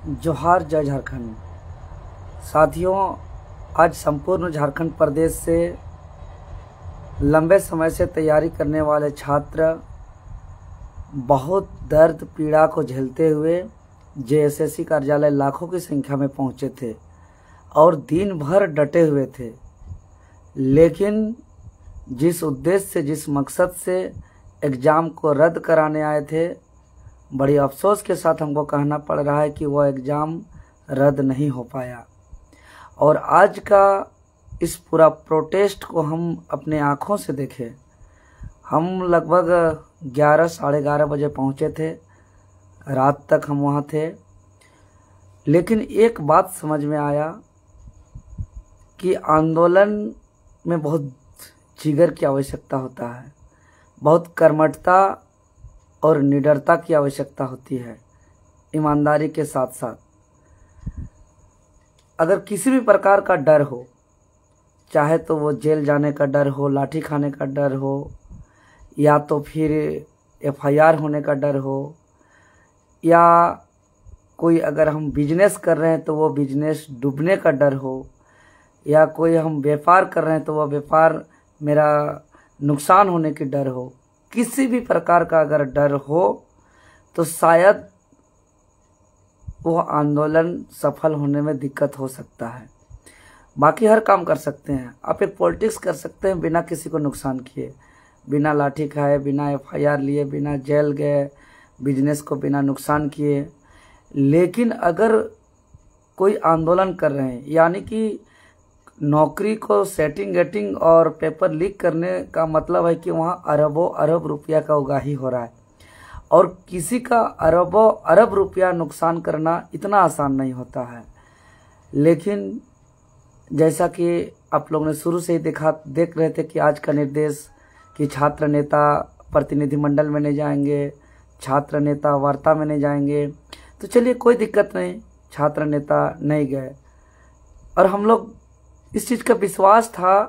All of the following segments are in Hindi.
जोहार जय झारखंड। साथियों, आज संपूर्ण झारखंड प्रदेश से लंबे समय से तैयारी करने वाले छात्र बहुत दर्द पीड़ा को झेलते हुए जेएसएससी कार्यालय लाखों की संख्या में पहुंचे थे और दिन भर डटे हुए थे। लेकिन जिस उद्देश्य से, जिस मकसद से एग्ज़ाम को रद्द कराने आए थे, बड़ी अफसोस के साथ हमको कहना पड़ रहा है कि वह एग्ज़ाम रद्द नहीं हो पाया। और आज का इस पूरा प्रोटेस्ट को हम अपने आँखों से देखे। हम लगभग 11 साढ़े 11 बजे पहुँचे थे, रात तक हम वहाँ थे। लेकिन एक बात समझ में आया कि आंदोलन में बहुत जिगर की आवश्यकता होता है, बहुत कर्मठता और निडरता की आवश्यकता होती है, ईमानदारी के साथ साथ। अगर किसी भी प्रकार का डर हो, चाहे तो वो जेल जाने का डर हो, लाठी खाने का डर हो, या तो फिर एफआईआर होने का डर हो, या कोई अगर हम बिजनेस कर रहे हैं तो वो बिजनेस डूबने का डर हो, या कोई हम व्यापार कर रहे हैं तो वह व्यापार मेरा नुकसान होने की डर हो, किसी भी प्रकार का अगर डर हो तो शायद वो आंदोलन सफल होने में दिक्कत हो सकता है। बाकी हर काम कर सकते हैं, आप एक पॉलिटिक्स कर सकते हैं बिना किसी को नुकसान किए, बिना लाठी खाए, बिना एफआईआर लिए, बिना जेल गए, बिजनेस को बिना नुकसान किए। लेकिन अगर कोई आंदोलन कर रहे हैं, यानी कि नौकरी को सेटिंग गेटिंग और पेपर लीक करने का मतलब है कि वहाँ अरबों अरब रुपया का उगाही हो रहा है, और किसी का अरबों अरब रुपया नुकसान करना इतना आसान नहीं होता है। लेकिन जैसा कि आप लोगों ने शुरू से ही देख रहे थे कि आज का निर्देश कि छात्र नेता प्रतिनिधिमंडल में नहीं जाएंगे, छात्र नेता वार्ता में नहीं जाएंगे, तो चलिए कोई दिक्कत नहीं, छात्र नेता नहीं गए। और हम लोग इस चीज़ का विश्वास था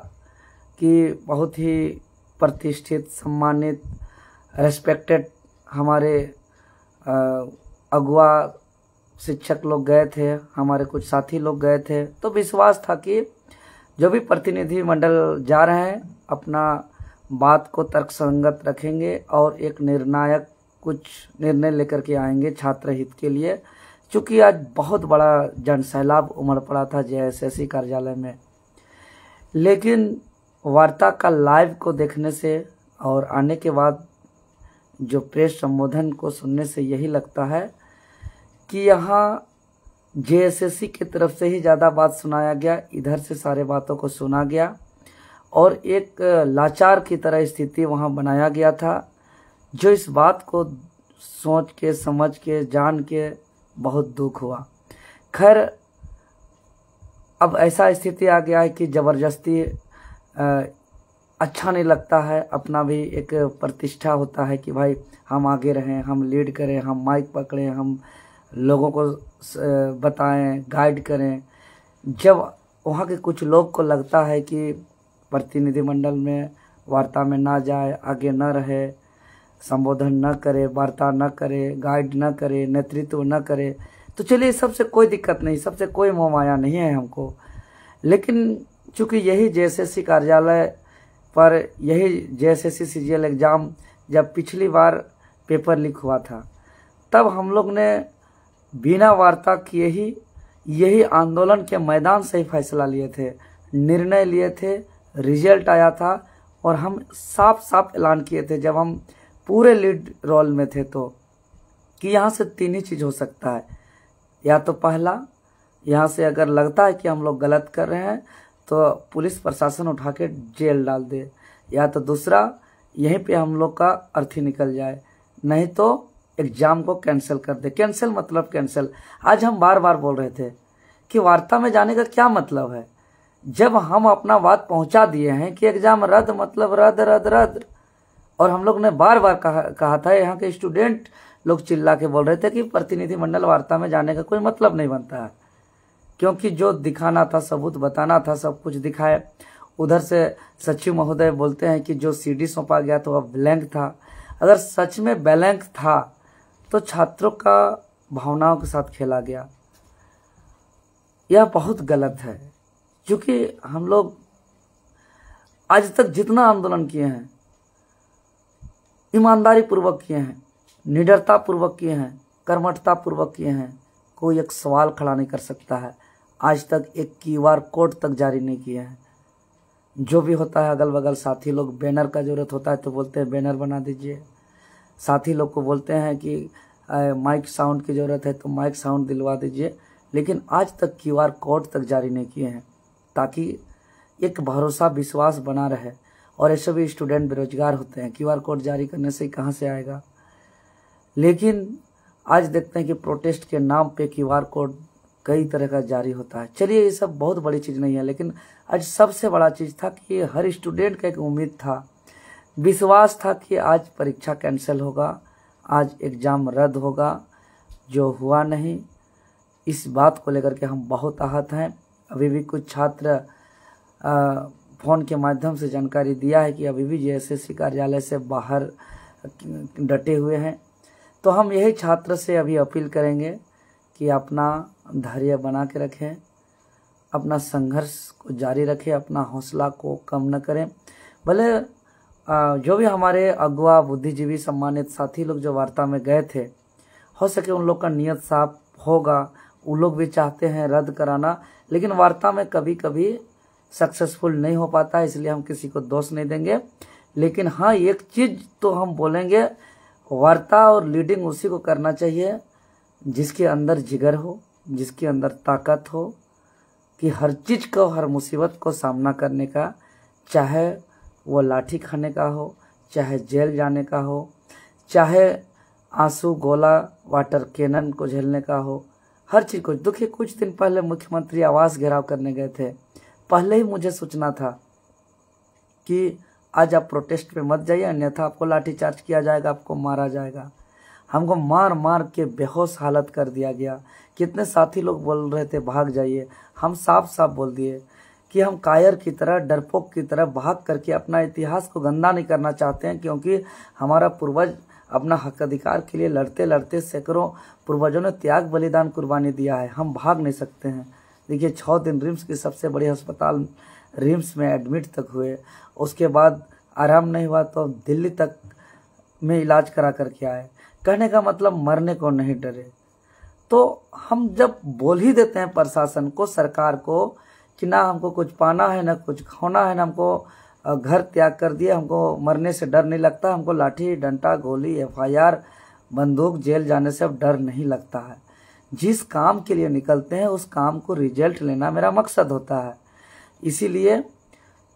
कि बहुत ही प्रतिष्ठित, सम्मानित, रेस्पेक्टेड हमारे अगुआ शिक्षक लोग गए थे, हमारे कुछ साथी लोग गए थे, तो विश्वास था कि जो भी प्रतिनिधि मंडल जा रहे हैं अपना बात को तर्कसंगत रखेंगे और एक निर्णायक कुछ निर्णय लेकर के आएंगे छात्र हित के लिए। चूँकि आज बहुत बड़ा जनसैलाब उमड़ पड़ा था जेएसएससी कार्यालय में। लेकिन वार्ता का लाइव को देखने से और आने के बाद जो प्रेस संबोधन को सुनने से यही लगता है कि यहाँ जेएसएससी की तरफ से ही ज़्यादा बात सुनाया गया, इधर से सारे बातों को सुना गया और एक लाचार की तरह स्थिति वहाँ बनाया गया था। जो इस बात को सोच के, समझ के, जान के बहुत दुख हुआ। खैर, अब ऐसा स्थिति आ गया है कि ज़बरदस्ती अच्छा नहीं लगता है। अपना भी एक प्रतिष्ठा होता है कि भाई हम आगे रहें, हम लीड करें, हम माइक पकड़ें, हम लोगों को बताएं, गाइड करें। जब वहाँ के कुछ लोग को लगता है कि प्रतिनिधिमंडल में वार्ता में ना जाए, आगे न रहे, संबोधन न करे, वार्ता न करे, गाइड न करे, नेतृत्व न करे, तो चलिए सबसे कोई दिक्कत नहीं, सबसे कोई मोह माया नहीं है हमको। लेकिन चूँकि यही जेएसएससी कार्यालय पर, यही जेएसएससी सीजीएल एग्ज़ाम जब पिछली बार पेपर लीक हुआ था, तब हम लोग ने बिना वार्ता किए ही यही आंदोलन के मैदान से ही फैसला लिए थे, निर्णय लिए थे। रिजल्ट आया था और हम साफ साफ ऐलान किए थे जब हम पूरे लीड रोल में थे, तो कि यहाँ से तीन ही चीज़ हो सकता है। या तो पहला, यहाँ से अगर लगता है कि हम लोग गलत कर रहे हैं तो पुलिस प्रशासन उठा के जेल डाल दे, या तो दूसरा यहीं पे हम लोग का अर्थी निकल जाए, नहीं तो एग्ज़ाम को कैंसिल कर दे। कैंसिल मतलब कैंसिल। आज हम बार बार बोल रहे थे कि वार्ता में जाने का क्या मतलब है, जब हम अपना बात पहुंचा दिए हैं कि एग्ज़ाम रद्द मतलब रद्द रद्द रद्द। और हम लोग ने बार बार कहा था, यहाँ के स्टूडेंट लोग चिल्ला के बोल रहे थे कि प्रतिनिधिमंडल वार्ता में जाने का कोई मतलब नहीं बनता है, क्योंकि जो दिखाना था, सबूत बताना था, सब कुछ दिखाए। उधर से सचिव महोदय बोलते हैं कि जो सीडी सौंपा गया तो वह ब्लैंक था। अगर सच में ब्लैंक था तो छात्रों का भावनाओं के साथ खेला गया। यह बहुत गलत है, क्योंकि हम लोग आज तक जितना आंदोलन किए हैं ईमानदारी पूर्वक किए हैं, निडरता पूर्वक किए हैं, कर्मठता पूर्वक किए हैं। कोई एक सवाल खड़ा नहीं कर सकता है। आज तक एक QR कोड तक जारी नहीं किया है। जो भी होता है अगल बगल साथी लोग, बैनर का जरूरत होता है तो बोलते हैं बैनर बना दीजिए। साथी लोग को बोलते हैं कि माइक साउंड की ज़रूरत है तो माइक साउंड दिलवा दीजिए, लेकिन आज तक QR कोड तक जारी नहीं किए हैं, ताकि एक भरोसा विश्वास बना रहे। और ऐसे भी स्टूडेंट बेरोजगार होते हैं, QR कोड जारी करने से कहाँ से आएगा। लेकिन आज देखते हैं कि प्रोटेस्ट के नाम पे QR कोड कई तरह का जारी होता है। चलिए ये सब बहुत बड़ी चीज़ नहीं है, लेकिन आज सबसे बड़ा चीज़ था कि हर स्टूडेंट का एक उम्मीद था, विश्वास था कि आज परीक्षा कैंसिल होगा, आज एग्ज़ाम रद्द होगा, जो हुआ नहीं। इस बात को लेकर के हम बहुत आहत हैं। अभी भी कुछ छात्र फ़ोन के माध्यम से जानकारी दिया है कि अभी भी JSSC कार्यालय से बाहर डटे हुए हैं। तो हम यही छात्र से अभी अपील करेंगे कि अपना धैर्य बना के रखें, अपना संघर्ष को जारी रखें, अपना हौसला को कम न करें। भले जो भी हमारे अगुआ बुद्धिजीवी सम्मानित साथी लोग जो वार्ता में गए थे, हो सके उन लोग का नियत साफ होगा, वो लोग भी चाहते हैं रद्द कराना, लेकिन वार्ता में कभी कभी सक्सेसफुल नहीं हो पाता है, इसलिए हम किसी को दोष नहीं देंगे। लेकिन हाँ, एक चीज़ तो हम बोलेंगे, वार्ता और लीडिंग उसी को करना चाहिए जिसके अंदर जिगर हो, जिसके अंदर ताकत हो कि हर चीज़ को, हर मुसीबत को सामना करने का, चाहे वो लाठी खाने का हो, चाहे जेल जाने का हो, चाहे आंसू गोला वाटर कैनन को झेलने का हो, हर चीज़ को। देखिए, कुछ दिन पहले मुख्यमंत्री आवास घेराव करने गए थे। पहले ही मुझे सूचना था कि आज आप प्रोटेस्ट पे मत जाइए, अन्यथा आपको लाठीचार्ज किया जाएगा, आपको मारा जाएगा। हमको मार मार के बेहोश हालत कर दिया गया। कितने साथी लोग बोल रहे थे भाग जाइए, हम साफ साफ बोल दिए कि हम कायर की तरह, डरपोक की तरह भाग करके अपना इतिहास को गंदा नहीं करना चाहते हैं, क्योंकि हमारा पूर्वज अपना हक अधिकार के लिए लड़ते लड़ते सैकड़ों पूर्वजों ने त्याग बलिदान कुर्बानी दिया है। हम भाग नहीं सकते हैं। देखिए, 6 दिन रिम्स की सबसे बड़ी अस्पताल रिम्स में एडमिट तक हुए, उसके बाद आराम नहीं हुआ तो दिल्ली तक में इलाज करा करके आए। कहने का मतलब मरने को नहीं डरे। तो हम जब बोल ही देते हैं प्रशासन को, सरकार को, कि ना हमको कुछ पाना है ना कुछ खोना है, ना हमको घर त्याग कर दिए, हमको मरने से डर नहीं लगता, हमको लाठी डंडा गोली FIR बंदूक जेल जाने से अब डर नहीं लगता है। जिस काम के लिए निकलते हैं उस काम को रिजल्ट लेना मेरा मकसद होता है। इसीलिए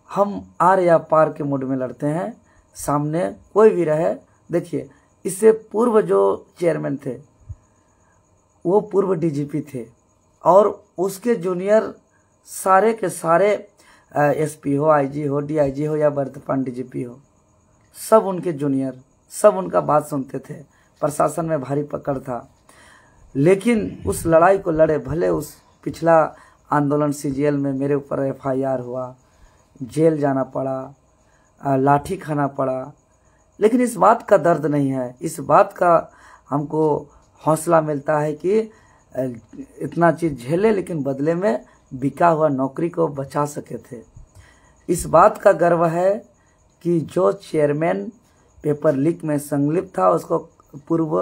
हम आर या पार के मूड में लड़ते हैं, सामने कोई भी रहे। देखिए, इससे पूर्व जो चेयरमैन थे वो पूर्व DGP थे, और उसके जूनियर सारे के सारे SP हो, IG हो, DIG हो या वर्तमान DGP हो, सब उनके जूनियर, सब उनका बात सुनते थे। प्रशासन में भारी पकड़ था, लेकिन उस लड़ाई को लड़े। भले उस पिछला आंदोलन CGL में मेरे ऊपर FIR हुआ, जेल जाना पड़ा, लाठी खाना पड़ा, लेकिन इस बात का दर्द नहीं है। इस बात का हमको हौसला मिलता है कि इतना चीज़ झेले, लेकिन बदले में बिका हुआ नौकरी को बचा सके थे। इस बात का गर्व है कि जो चेयरमैन पेपर लीक में संलिप्त था, उसको पूर्व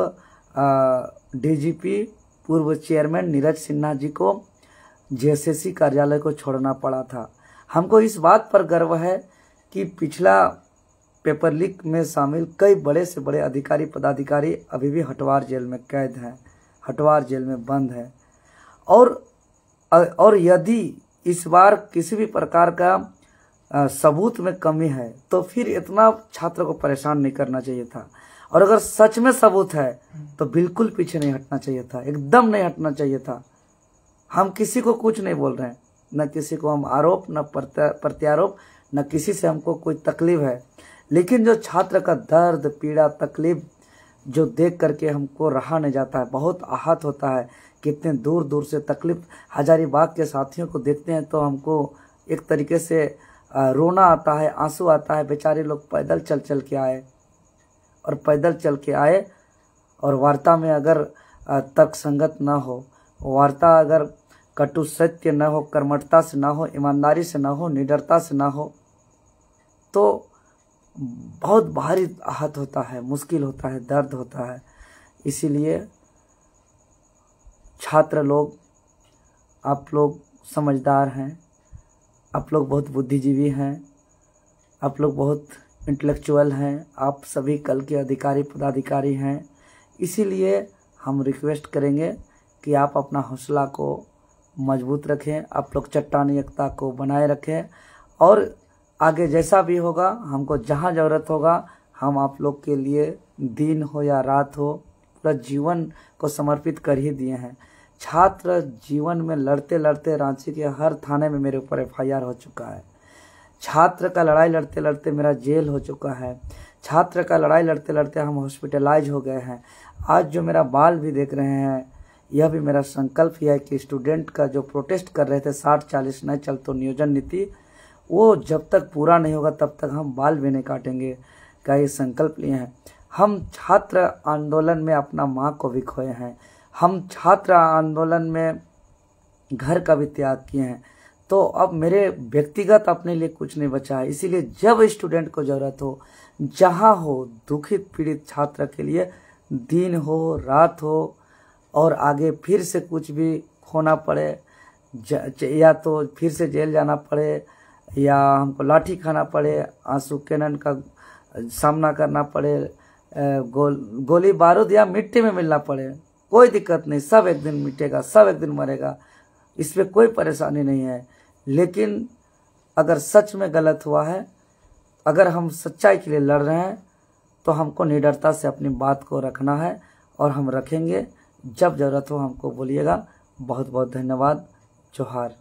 DGP, पूर्व चेयरमैन नीरज सिन्हा जी को JSSC कार्यालय को छोड़ना पड़ा था। हमको इस बात पर गर्व है कि पिछला पेपर लीक में शामिल कई बड़े से बड़े अधिकारी पदाधिकारी अभी भी हटवार जेल में कैद हैं, हटवार जेल में बंद हैं। और यदि इस बार किसी भी प्रकार का सबूत में कमी है तो फिर इतना छात्र को परेशान नहीं करना चाहिए था। और अगर सच में सबूत है तो बिल्कुल पीछे नहीं हटना चाहिए था, एकदम नहीं हटना चाहिए था। हम किसी को कुछ नहीं बोल रहे हैं, न किसी को हम आरोप न प्रत्यारोप, न किसी से हमको कोई तकलीफ है, लेकिन जो छात्र का दर्द पीड़ा तकलीफ जो देख करके हमको रहा नहीं जाता है, बहुत आहत होता है। कितने दूर दूर से तकलीफ, हजारीबाग के साथियों को देखते हैं तो हमको एक तरीके से रोना आता है, आंसू आता है। बेचारे लोग पैदल चल चल के आए, और पैदल चल के आए, और वार्ता में अगर तर्क संगत ना हो, वार्ता अगर कटु सत्य न हो, कर्मठता से ना हो, ईमानदारी से ना हो, निडरता से ना हो, तो बहुत भारी आहत होता है, मुश्किल होता है, दर्द होता है। इसीलिए छात्र लोग, आप लोग समझदार हैं, आप लोग बहुत बुद्धिजीवी हैं, आप लोग बहुत इंटेलेक्चुअल हैं, आप सभी कल के अधिकारी पदाधिकारी हैं। इसीलिए हम रिक्वेस्ट करेंगे कि आप अपना हौसला को मजबूत रखें, आप लोग चट्टानी एकता को बनाए रखें, और आगे जैसा भी होगा, हमको जहाँ ज़रूरत होगा, हम आप लोग के लिए दिन हो या रात हो, पूरा जीवन को समर्पित कर ही दिए हैं। छात्र जीवन में लड़ते लड़ते रांची के हर थाने में मेरे ऊपर FIR हो चुका है। छात्र का लड़ाई लड़ते लड़ते मेरा जेल हो चुका है। छात्र का लड़ाई लड़ते लड़ते हम हॉस्पिटलाइज हो गए हैं। आज जो मेरा बाल भी देख रहे हैं, यह भी मेरा संकल्प ही है कि स्टूडेंट का जो प्रोटेस्ट कर रहे थे 60-40 नहीं चल तो नियोजन नीति, वो जब तक पूरा नहीं होगा तब तक हम बाल भी नहीं काटेंगे का ये संकल्प लिए हैं। हम छात्र आंदोलन में अपना माँ को भी खोए हैं, हम छात्र आंदोलन में घर का भी त्याग किए हैं। तो अब मेरे व्यक्तिगत अपने लिए कुछ नहीं बचा है। इसीलिए जब स्टूडेंट को ज़रूरत हो, जहाँ हो, दुखित पीड़ित छात्र के लिए, दिन हो रात हो, और आगे फिर से कुछ भी खोना पड़े, या तो फिर से जेल जाना पड़े, या हमको लाठी खाना पड़े, आंसू कैनन का सामना करना पड़े, गोली बारूद या मिट्टी में मिलना पड़े, कोई दिक्कत नहीं, सब एक दिन मिटेगा, सब एक दिन मरेगा, इसमें कोई परेशानी नहीं है। लेकिन अगर सच में गलत हुआ है, अगर हम सच्चाई के लिए लड़ रहे हैं, तो हमको निडरता से अपनी बात को रखना है, और हम रखेंगे। जब ज़रूरत हो हमको बोलिएगा। बहुत बहुत धन्यवाद। जोहार।